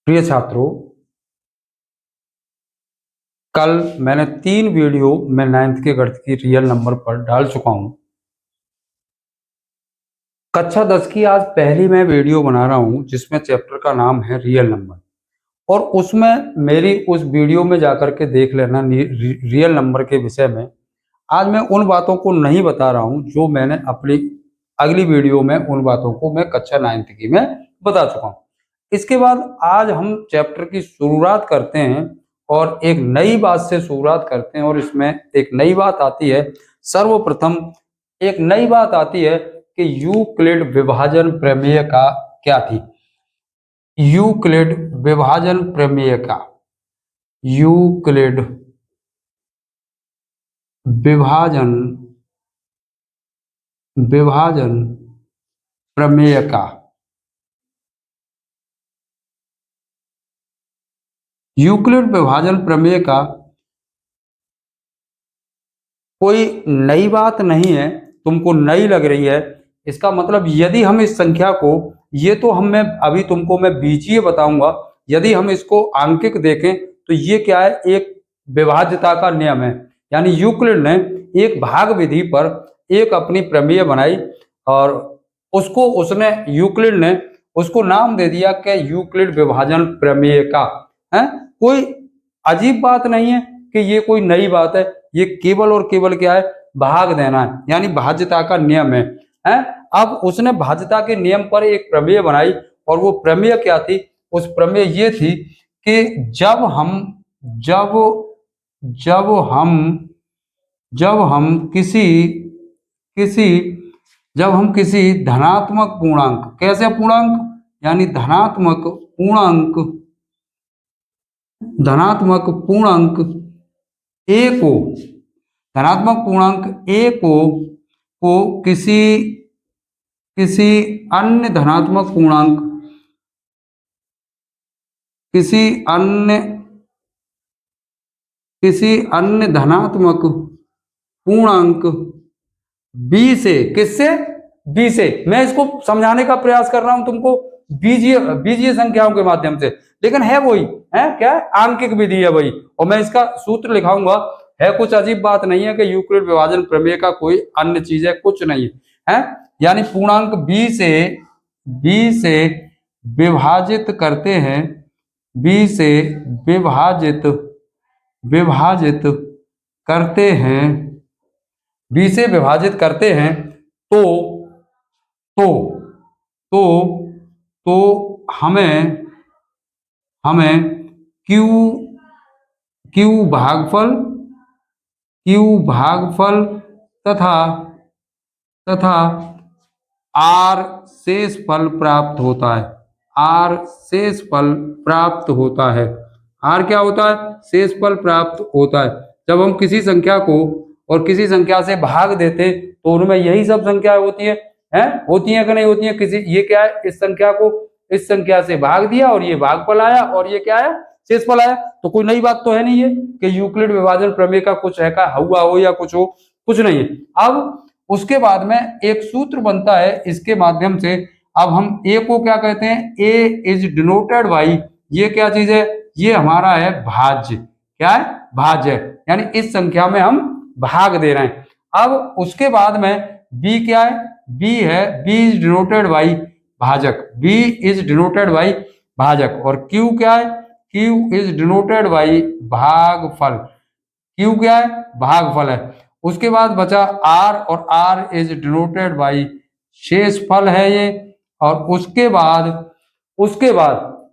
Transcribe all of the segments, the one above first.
प्रिय छात्रों, कल मैंने 3 वीडियो में 9th के गणित की रियल नंबर पर डाल चुका हूं। कक्षा 10 की आज पहली मैं वीडियो बना रहा हूं जिसमें चैप्टर का नाम है रियल नंबर, और उसमें मेरी उस वीडियो में जाकर के देख लेना रियल नंबर के विषय में। आज मैं उन बातों को नहीं बता रहा हूं जो मैंने अपनी अगली वीडियो में उन बातों को मैं कक्षा 9th की में बता चुका हूं। इसके बाद आज हम चैप्टर की शुरुआत करते हैं और एक नई बात से शुरुआत करते हैं, और इसमें एक नई बात आती है। सर्वप्रथम एक नई बात आती है कि यूक्लिड विभाजन प्रमेय का क्या थी। यूक्लिड विभाजन प्रमेय का, यूक्लिड विभाजन प्रमेय का, यूक्लिड विभाजन प्रमेय का कोई नई बात नहीं है। तुमको नई लग रही है, इसका मतलब यदि हम इस संख्या को, ये तो मैं अभी तुमको मैं बीजीय बताऊंगा, यदि हम इसको आंकिक देखें तो ये क्या है, एक विभाज्यता का नियम है। यानी यूक्लिड ने एक भाग विधि पर एक अपनी प्रमेय बनाई और यूक्लिड ने उसको नाम दे दिया कि यूक्लिड विभाजन प्रमेय का है। कोई अजीब बात नहीं है कि ये कोई नई बात है, ये केवल और केवल क्या है, भाग देना है, यानी भाज्यता का नियम है। अब उसने भाज्यता के नियम पर एक प्रमेय बनाई, और वो प्रमेय क्या थी, उस प्रमेय ये थी कि जब हम किसी धनात्मक पूर्णांक, कैसे पूर्णांक, यानी धनात्मक पूर्णांक ए को किसी अन्य धनात्मक पूर्णांक बी से, किससे, बी से। मैं इसको समझाने का प्रयास कर रहा हूं तुमको बीजीय संख्याओं के माध्यम से, लेकिन है वही है, क्या है, आंकिक विधि है वही। और मैं इसका सूत्र लिखाऊंगा, है कुछ अजीब बात नहीं है कि यूक्लिड विभाजन प्रमेय का कोई अन्य चीज है, कुछ नहीं है। यानी पूर्णांक बी से विभाजित करते हैं, बी से विभाजित करते हैं तो हमें क्यू भागफल तथा आर शेष फल प्राप्त होता है। आर क्या होता है, शेष फल प्राप्त होता है। जब हम किसी संख्या को और किसी संख्या से भाग देते तो उनमें यही सब संख्याएं होती है कि नहीं होती है। ये क्या है, इस संख्या को इस संख्या से भाग दिया और ये भागफल आया, और ये क्या है, शेषफल आया। तो कोई नई बात तो है नहीं है कि यूक्लिड विभाजन प्रमेय का कुछ है का हुआ हो या कुछ हो, कुछ नहीं है। अब उसके बाद में एक सूत्र बनता है, इसके माध्यम से अब हम ए को क्या कहते हैं, ए इज डिनोटेड बाई, ये क्या चीज है, ये हमारा है भाज्य। क्या है, भाज्य, यानी इस संख्या में हम भाग दे रहे हैं। अब उसके बाद में बी क्या है, बी इज डिनोटेड बाई भाजक, बी इज डिनोटेड बाई भाजक। और क्यू क्या है, क्यू इज डिनोटेड बाई भागफल, क्यू क्या है, भागफल है। उसके बाद बचा आर, और आर इज डिनोटेड बाई शेषफल है ये। और उसके बाद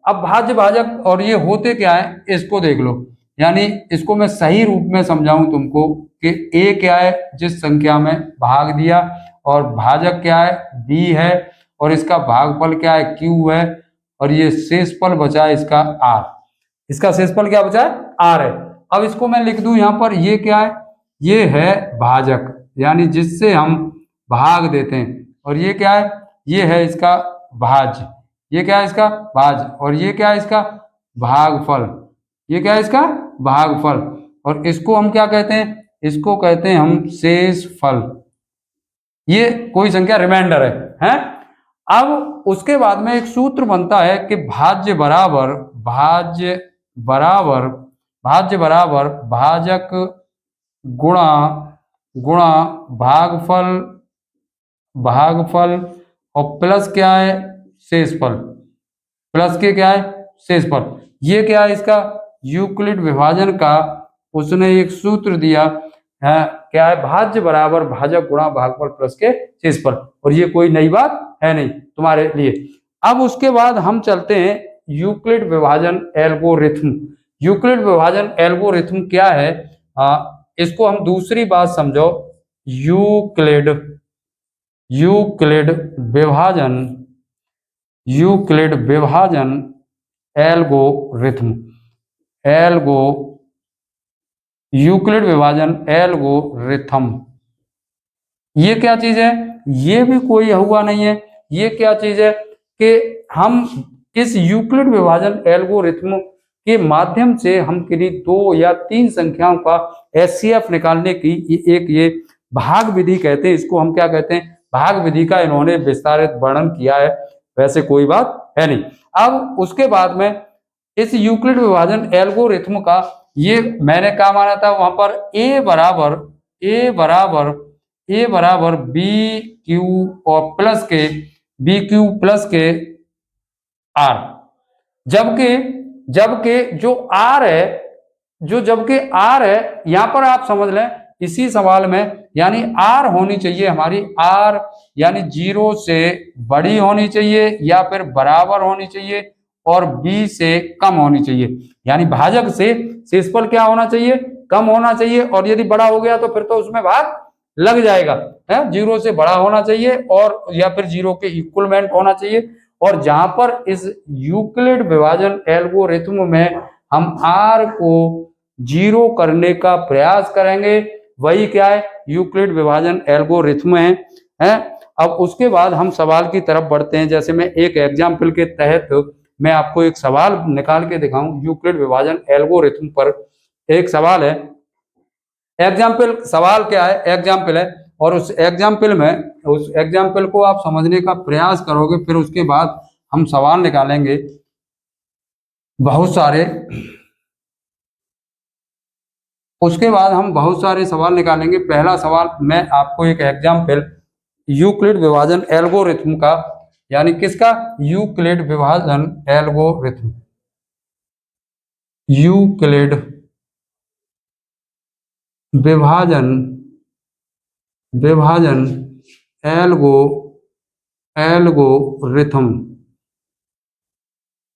अब भाज्य भाजक, और ये होते क्या है, इसको देख लो। यानी इसको मैं सही रूप में समझाऊं तुमको कि ए क्या है, जिस संख्या में भाग दिया, और भाजक क्या है, बी है, और इसका भागफल क्या है, क्यू है, और ये शेषफल बचा है इसका आर। इसका शेषफल क्या बचा है, आर है। अब इसको मैं लिख दूं यहां पर, ये क्या है, ये है भाजक, यानी जिससे हम भाग देते हैं। और ये क्या है, ये है इसका भाज्य, ये क्या है इसका भाज्य, और ये क्या है इसका भागफल, ये क्या है इसका भागफल। और इसको हम क्या कहते हैं, इसको कहते हैं हम शेषफल। ये कोई संख्या रिमाइंडर है। अब उसके बाद में एक सूत्र बनता है कि भाज्य बराबर भाज्य बराबर भाजक गुणा गुणा भागफल और प्लस क्या है, शेषफल। प्लस के क्या है, शेषफल। ये क्या है, इसका यूक्लिड विभाजन का उसने एक सूत्र दिया है, क्या है, भाज्य बराबर भाजक गुणा भागफल प्लस के शेषफल। और ये कोई नई बात है नहीं तुम्हारे लिए। अब उसके बाद हम चलते हैं यूक्लिड विभाजन एल्गोरिथम। यूक्लिड विभाजन एल्गोरिथम क्या है, इसको हम दूसरी बात समझो। यूक्लिड विभाजन एल्गोरिथम यूक्लिड विभाजन एल्गोरिथम ये क्या चीज है, ये भी कोई हुआ नहीं है। ये क्या चीज है कि हम इस यूक्लिड विभाजन एल्गोरिथम के माध्यम से हम किन्हीं 2 या 3 संख्याओं का एचसीएफ निकालने की एक ये भाग विधि कहते हैं। इसको हम क्या कहते हैं, भाग विधि का इन्होंने विस्तारित वर्णन किया है। वैसे कोई बात है नहीं। अब उसके बाद में इस यूक्लिड विभाजन एल्गोरिथम का ये मैंने क्या माना था, वहां पर a बराबर बी क्यू और प्लस के बी क्यू प्लस के आर। जबकि जो आर है यहां पर आप समझ लें इसी सवाल में, यानी आर होनी चाहिए हमारी, आर यानी 0 से बड़ी होनी चाहिए या फिर बराबर होनी चाहिए और बी से कम होनी चाहिए। यानी भाजक से शेषफल क्या होना चाहिए, कम होना चाहिए। और यदि बड़ा हो गया तो फिर तो उसमें भाग लग जाएगा है, 0 से बड़ा होना चाहिए और या फिर 0 के इक्वलमेंट होना चाहिए। और जहां पर इस यूक्लिड विभाजन एल्गोरिथम में हम आर को 0 करने का प्रयास करेंगे, वही क्या है, यूक्लिड विभाजन एल्गोरिथम है। अब उसके बाद हम सवाल की तरफ बढ़ते हैं। जैसे मैं एक एग्जाम्पल के तहत मैं आपको एक सवाल निकाल के दिखाऊं यूक्लिड विभाजन एल्गोरिथम पर। एक सवाल है, एग्जाम्पल सवाल क्या है, एग्जाम्पल है, और उस एग्जाम्पल को आप समझने का प्रयास करोगे, फिर उसके बाद हम सवाल निकालेंगे बहुत सारे। उसके बाद हम बहुत सारे सवाल निकालेंगे। पहला सवाल मैं आपको एक एग्जाम्पल यूक्लिड विभाजन एल्गोरिथम का, यानी किसका, यूक्लिड विभाजन एल्गोरिथम, यूक्लिड विभाजन एल्गोरिथम।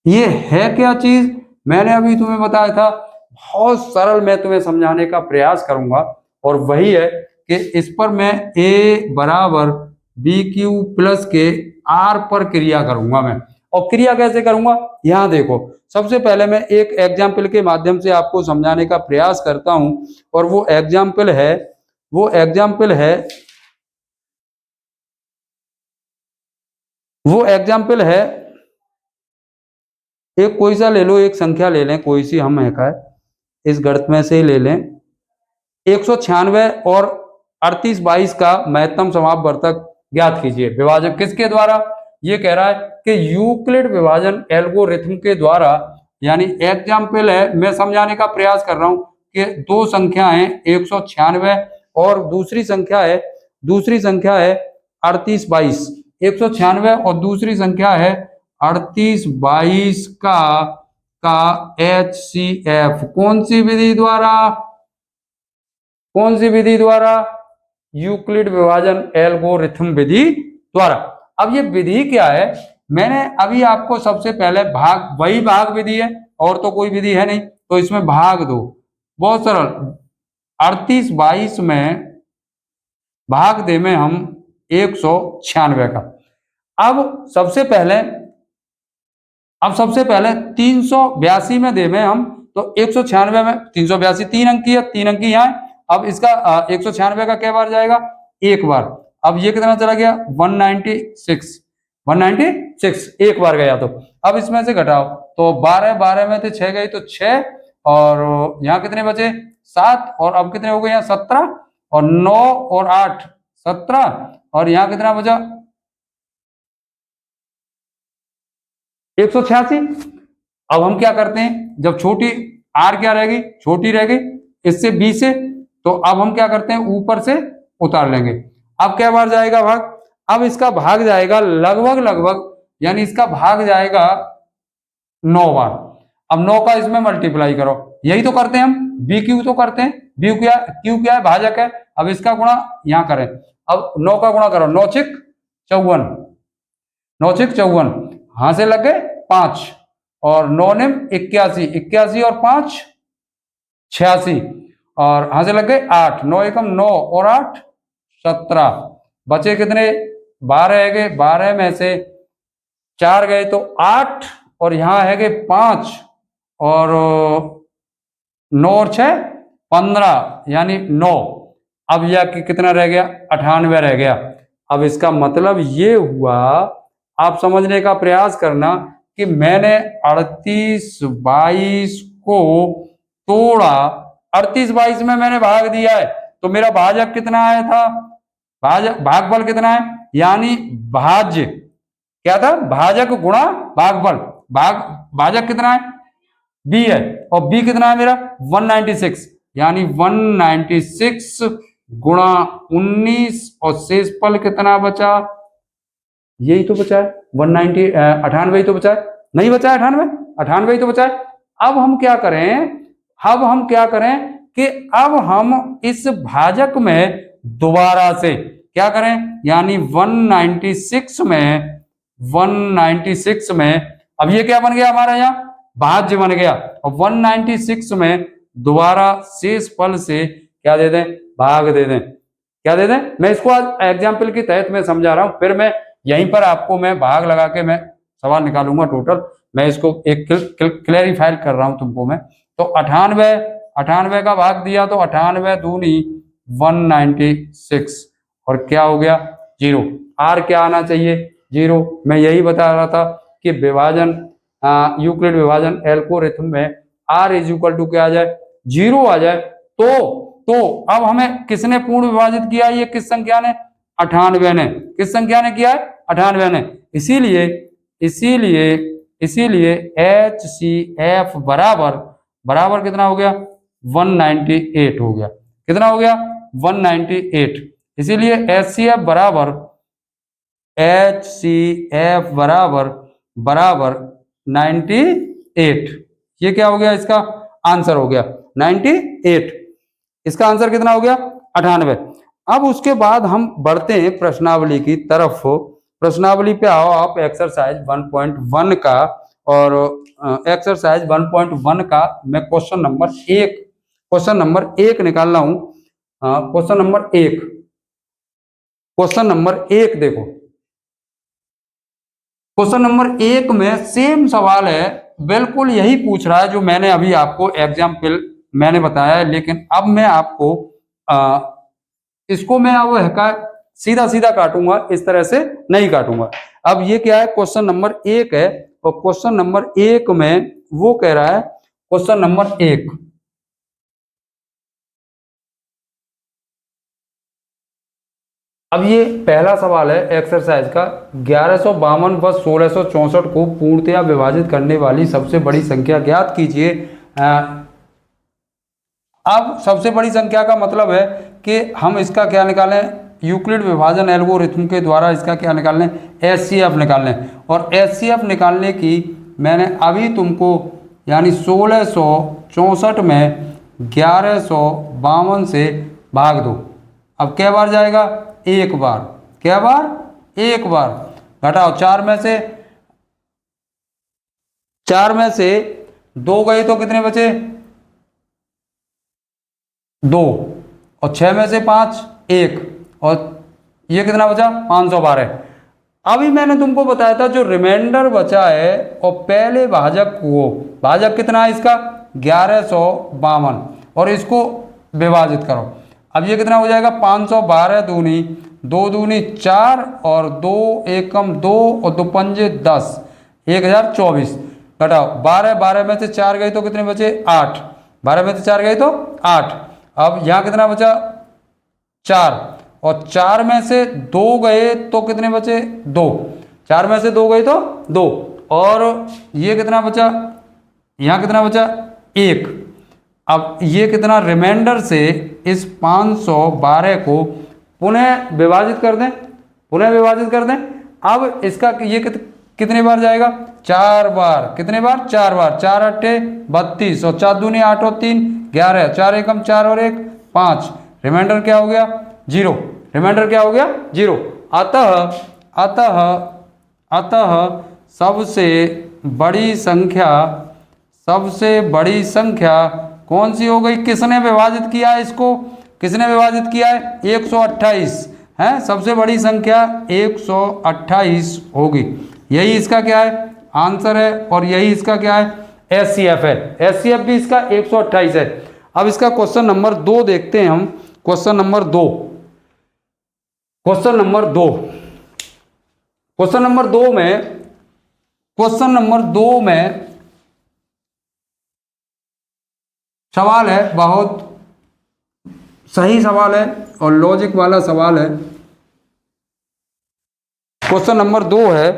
ये है क्या चीज, मैंने अभी तुम्हें बताया था, बहुत सरल मैं तुम्हें समझाने का प्रयास करूंगा। और वही है कि इस पर मैं a बराबर बी क्यू प्लस के आर पर क्रिया करूंगा मैं। और क्रिया कैसे करूंगा, यहाँ देखो, सबसे पहले मैं एक एग्जाम्पल के माध्यम से आपको समझाने का प्रयास करता हूं। और वो एग्जाम्पल है एक कोई सा ले लो, एक संख्या ले लें, कोई सी हम है इस गणित में से ही ले लें। 196 और 3822 का महत्तम समापवर्तक ज्ञात कीजिए। विभाजन किसके द्वारा, ये कह रहा है कि यूक्लिड विभाजन एल्गोरिथम के द्वारा। यानी एग्जाम्पल है, मैं समझाने का प्रयास कर रहा हूं कि 2 संख्याएं 196 और दूसरी संख्या है 3822। 196 और दूसरी संख्या है 3822 का HCF कौन सी विधि द्वारा, यूक्लिड विभाजन एल्गोरिथम विधि द्वारा। अब ये विधि क्या है, मैंने अभी आपको सबसे पहले वही भाग विधि है और तो कोई विधि है नहीं, तो इसमें भाग दो, बहुत सरल। 3822 में भाग दे में हम 196 का। अब सबसे पहले 382 में दे में हम, तो 196 में 382 3 अंक की है, 3 अंक की यहाँ। अब इसका 196 का क्या बार जाएगा, एक बार। अब ये कितना चला गया, 196 एक बार गया। तो अब इसमें से घटाओ, तो 12 में थे 6 गई तो 6, और यहाँ कितने बचे 7, और अब कितने हो गए यहाँ 17, और 9 और 8 17, और यहाँ कितना बचा 186। अब हम क्या करते हैं, जब छोटी आर क्या रहेगी, छोटी रहेगी इससे बी से, तो अब हम क्या करते हैं, ऊपर से उतार लेंगे। अब क्या बार जाएगा भाग, अब इसका भाग जाएगा लगभग लगभग, यानी इसका भाग जाएगा 9 बार। अब 9 का इसमें मल्टीप्लाई करो, यही तो करते हैं हम, बी क्यू तो करते हैं, बी क्यू क्या है, भाजक है। अब इसका गुणा यहां करें, अब 9 का गुणा करो, 9 छिक 54, 9 छिक 54, हां से लग गए 5 और 9 ने 81, 81 और 5 86, और हां से लग गए 8, 9 एकम 9 और 8 17, बचे कितने, 12 है गए, 12 में से 4 गए तो 8, और यहां है गए 5, और 9 और 6 15, यानी 9। अब यह कितना रह गया, 98 रह गया। अब इसका मतलब ये हुआ, आप समझने का प्रयास करना कि मैंने 38 22 को तोड़ा, 38 22 में मैंने भाग दिया है, तो मेरा भाजक कितना आया था, भागफल कितना है, यानी भाज्य क्या था, भाजक गुणा भागफल, भाजक कितना है, बी है, और बी कितना है मेरा 196, यानी 196 गुणा 19, और शेषफल कितना बचा, यही तो बचा है 190, 98 तो बचा है, नहीं बचा है 98, 98 तो बचा है। अब हम क्या करें, अब हम क्या करें कि अब हम इस भाजक में दोबारा से क्या करें, यानी 196 में, 196 में, अब ये क्या बन गया हमारा यहाँ भाज्य बन गया, और 196 में दोबारा शेष फल से क्या दे दें, भाग दे दें, क्या दे दें। मैं इसको आज एग्जाम्पल के तहत मैं समझा रहा हूं, फिर मैं यहीं पर आपको मैं भाग लगा के मैं सवाल निकालूंगा टोटल, मैं इसको एक क्लैरिफाई कर रहा हूं तुमको मैं। तो 98 का भाग दिया तो 98 दूनी 196, और क्या हो गया 0, आर क्या आना चाहिए 0। मैं यही बता रहा था कि विभाजन, यूक्लिड विभाजन एल्गोरिथम में आर इज इक्वल टू क्या आ जाए, 0 आ जाए। तो अब हमें किसने पूर्ण विभाजित किया, ये किस संख्या ने, 98 ने, किस संख्या ने किया है, 98 ने। इसीलिए इसीलिए इसीलिए HCF बराबर बराबर कितना हो गया, 198 हो गया, कितना हो गया 198। इसीलिए HCF बराबर बराबर 98, ये क्या हो गया, इसका आंसर हो गया 98, इसका आंसर कितना हो गया 98। अब उसके बाद हम बढ़ते हैं प्रश्नावली की तरफ, प्रश्नावली पे आओ आप, एक्सरसाइज 1.1 का, और एक्सरसाइज 1.1 का मैं क्वेश्चन नंबर 1 निकाल रहा हूं। क्वेश्चन नंबर 1 देखो, क्वेश्चन नंबर 1 में सेम सवाल है, बिल्कुल यही पूछ रहा है जो मैंने अभी आपको एग्जाम्पल मैंने बताया है, लेकिन अब मैं आपको इसको मैं अब सीधा सीधा काटूंगा, इस तरह से नहीं काटूंगा। अब ये क्या है, क्वेश्चन नंबर 1 है, और क्वेश्चन नंबर 1 में वो कह रहा है, क्वेश्चन नंबर 1, अब ये पहला सवाल है एक्सरसाइज का, 1152 व 1664 को पूर्णतया विभाजित करने वाली सबसे बड़ी संख्या ज्ञात कीजिए। अब सबसे बड़ी संख्या का मतलब है कि हम इसका क्या निकालें, यूक्लिड विभाजन एल्गोरिथम के द्वारा इसका क्या निकालने, HCF निकालने, और HCF निकालने की मैंने अभी तुमको, यानी 1664 में 1152 से भाग दो। अब क्या बार जाएगा, एक बार, क्या बार, एक बार, घटाओ 4 में से 2 गए तो कितने बचे, 2, और 6 में से 5 1, और ये कितना बचा 512। अभी मैंने तुमको बताया था जो रिमाइंडर बचा है, और पहले भाजक को, भाजक कितना है इसका 1152, और इसको विभाजित करो। अब ये कितना हो जाएगा 512 दूनी 2 दूनी 4, और 2 एकम 2, और 2 पंजे 10, 1024, घटाओ 12 में से 4 गए तो कितने बचे 8, 12 में से 4 गए तो 8। अब यहाँ कितना बचा 4, और 4 में से 2 गए तो कितने बचे 2, 4 में से 2 गए तो 2, और ये कितना बचा यहाँ कितना बचा 1। अब ये कितना रिमाइंडर से इस 512 को पुनः विभाजित कर दें, पुनः विभाजित कर दें। अब इसका ये कितने बार जाएगा 4 बार, कितने बार 4 बार, 4 अट्ठे 32 और 4 दूनी 8 और 3 11, 4 एकम 4 और 1 5, रिमाइंडर क्या हो गया 0, रिमाइंडर क्या हो गया 0। अतः अतः अतः सबसे बड़ी संख्या, सबसे बड़ी संख्या कौन सी हो गई, किसने विभाजित किया है इसको, किसने विभाजित किया है 128 है, सबसे बड़ी संख्या 128 होगी। यही इसका क्या है आंसर है और यही इसका क्या है एचसीएफ है, एचसीएफ भी इसका 128 है। अब इसका क्वेश्चन नंबर 2 देखते हैं हम, question number 2, question number 2, question number 2 में, क्वेश्चन नंबर 2 में सवाल है, बहुत सही सवाल है और लॉजिक वाला सवाल है। क्वेश्चन नंबर 2 है,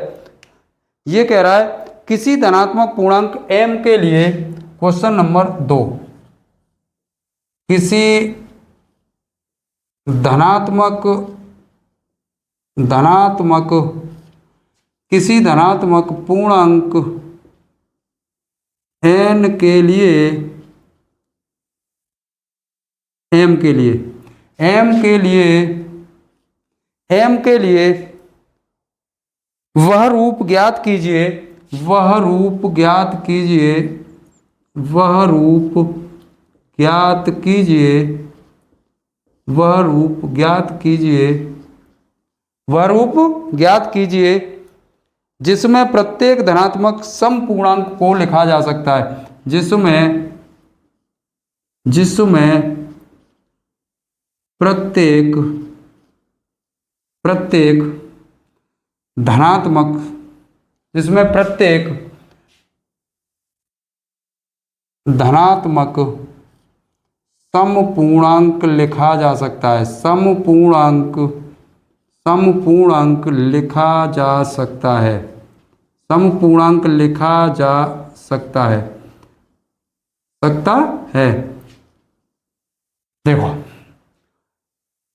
ये कह रहा है किसी धनात्मक पूर्णांक m के लिए, क्वेश्चन नंबर 2, किसी धनात्मक किसी धनात्मक पूर्णांक n के लिए, m के लिए, m के लिए, m के लिए वह रूप ज्ञात कीजिए, वह रूप ज्ञात कीजिए, वह रूप ज्ञात कीजिए, वह रूप ज्ञात कीजिए, वह रूप ज्ञात कीजिए जिसमें प्रत्येक धनात्मक समपूर्णांक को लिखा जा सकता है, जिसमें प्रत्येक धनात्मक, जिसमें प्रत्येक धनात्मक समपूर्णांक लिखा जा सकता है, समपूर्णांक लिखा जा सकता है, समपूर्णांक लिखा जा सकता है, देखो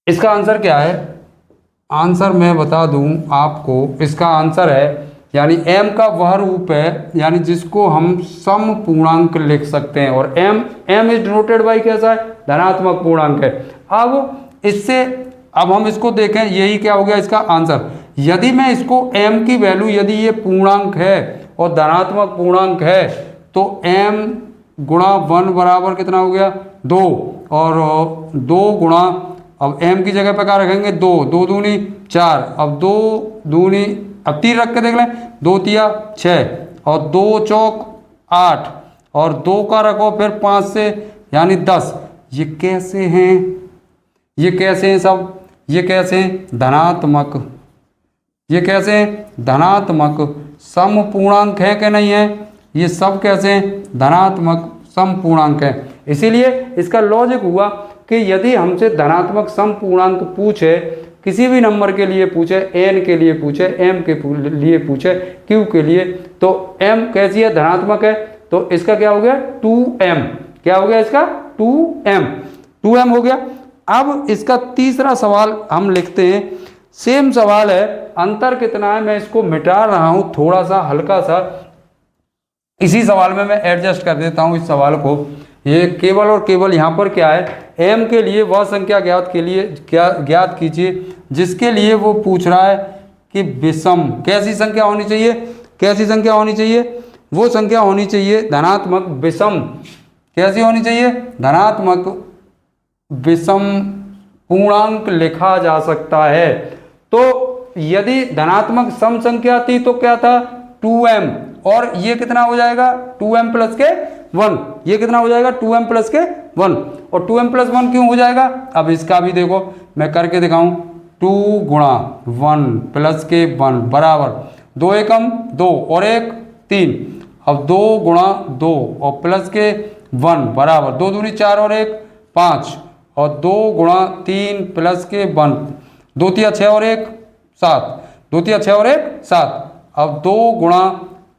इसका आंसर क्या है, आंसर मैं बता दूं आपको, इसका आंसर है यानी m का वह रूप है यानी जिसको हम समपूर्णांक लिख सकते हैं, और m इज डिनोटेड बाय कैसा है धनात्मक पूर्णांक है। अब इससे अब हम इसको देखें, यही क्या हो गया इसका आंसर। यदि मैं इसको m की वैल्यू, यदि ये पूर्णांक है और धनात्मक पूर्णांक है तो m गुणा 1 बराबर कितना हो गया 2, और 2 गुणा, अब m की जगह पे क्या रखेंगे 2, 2 दूनी 4, अब 2 दूनी, अब 3 रख के देख लें, 2 तिया 6 और 2 चौक 8 और 2 का रखो फिर 5 से यानी 10। ये कैसे हैं, ये कैसे हैं सब, ये कैसे हैं धनात्मक, ये कैसे हैं धनात्मक समपूर्णांक है कि नहीं है, ये सब कैसे हैं धनात्मक समपूर्णांक है। इसीलिए इसका लॉजिक हुआ कि यदि हमसे धनात्मक समपूर्णांक पूछे, किसी भी नंबर के लिए पूछे, n के लिए पूछे, m के लिए पूछे, q के लिए, तो m कैसी है धनात्मक है, तो इसका क्या हो गया 2m, क्या हो गया इसका 2m हो गया। अब इसका तीसरा सवाल हम लिखते हैं, सेम सवाल है, अंतर कितना है, मैं इसको मिटा रहा हूं थोड़ा सा हल्का सा, इसी सवाल में मैं एडजस्ट कर देता हूं इस सवाल को। ये केवल और केवल यहाँ पर क्या है, m के लिए वह संख्या ज्ञात कीजिए जिसके लिए वो पूछ रहा है कि विषम कैसी संख्या होनी चाहिए, कैसी संख्या होनी चाहिए, वो संख्या होनी चाहिए धनात्मक विषम, कैसी होनी चाहिए धनात्मक विषम पूर्णांक लिखा जा सकता है। तो यदि धनात्मक सम संख्या थी तो क्या था 2m, और ये कितना हो जाएगा 2m प्लस के 1, ये कितना हो जाएगा 2m प्लस के 1, और 2m प्लस 1 क्यों हो जाएगा, अब इसका भी देखो मैं करके दिखाऊं, 2 गुणा 1 प्लस के 1 बराबर 2 एकम 2 और 1 3, अब 2 गुणा 2 और प्लस के 1 बराबर 2 दूनी 4 और 1 5, और 2 गुणा 3 प्लस के 1, 2 तिया 6 और 1 7, 2 तिया 6 और 1 7, अब 2 गुणा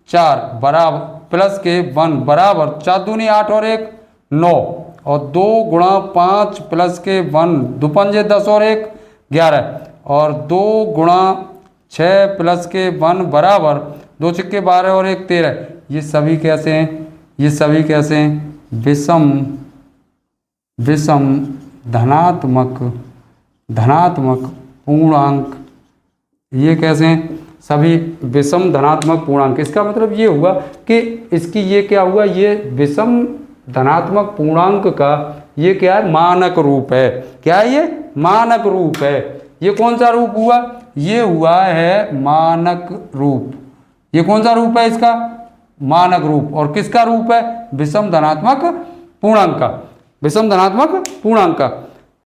4 बराबर प्लस के 1 बराबर 4 दूनी 8 और 1 9 और 2 गुणा 5 प्लस के 1 दो पंजे 10 और 1 11 और 2 गुणा 6 प्लस के 1 बराबर 2 छक्के 12 और 1 13। ये सभी कैसे हैं? ये सभी कैसे हैं? विषम धनात्मक पूर्णांक। ये कैसे हैं? सभी विषम धनात्मक पूर्णांक। इसका मतलब ये हुआ कि इसकी ये क्या हुआ, ये विषम धनात्मक पूर्णांक का ये क्या है? मानक रूप है। क्या है ये? मानक रूप है। ये कौन सा रूप हुआ? ये हुआ है मानक रूप। ये कौन सा रूप है इसका? मानक रूप। और किसका रूप है? विषम धनात्मक पूर्णांक का। विषम धनात्मक पूर्णांक का।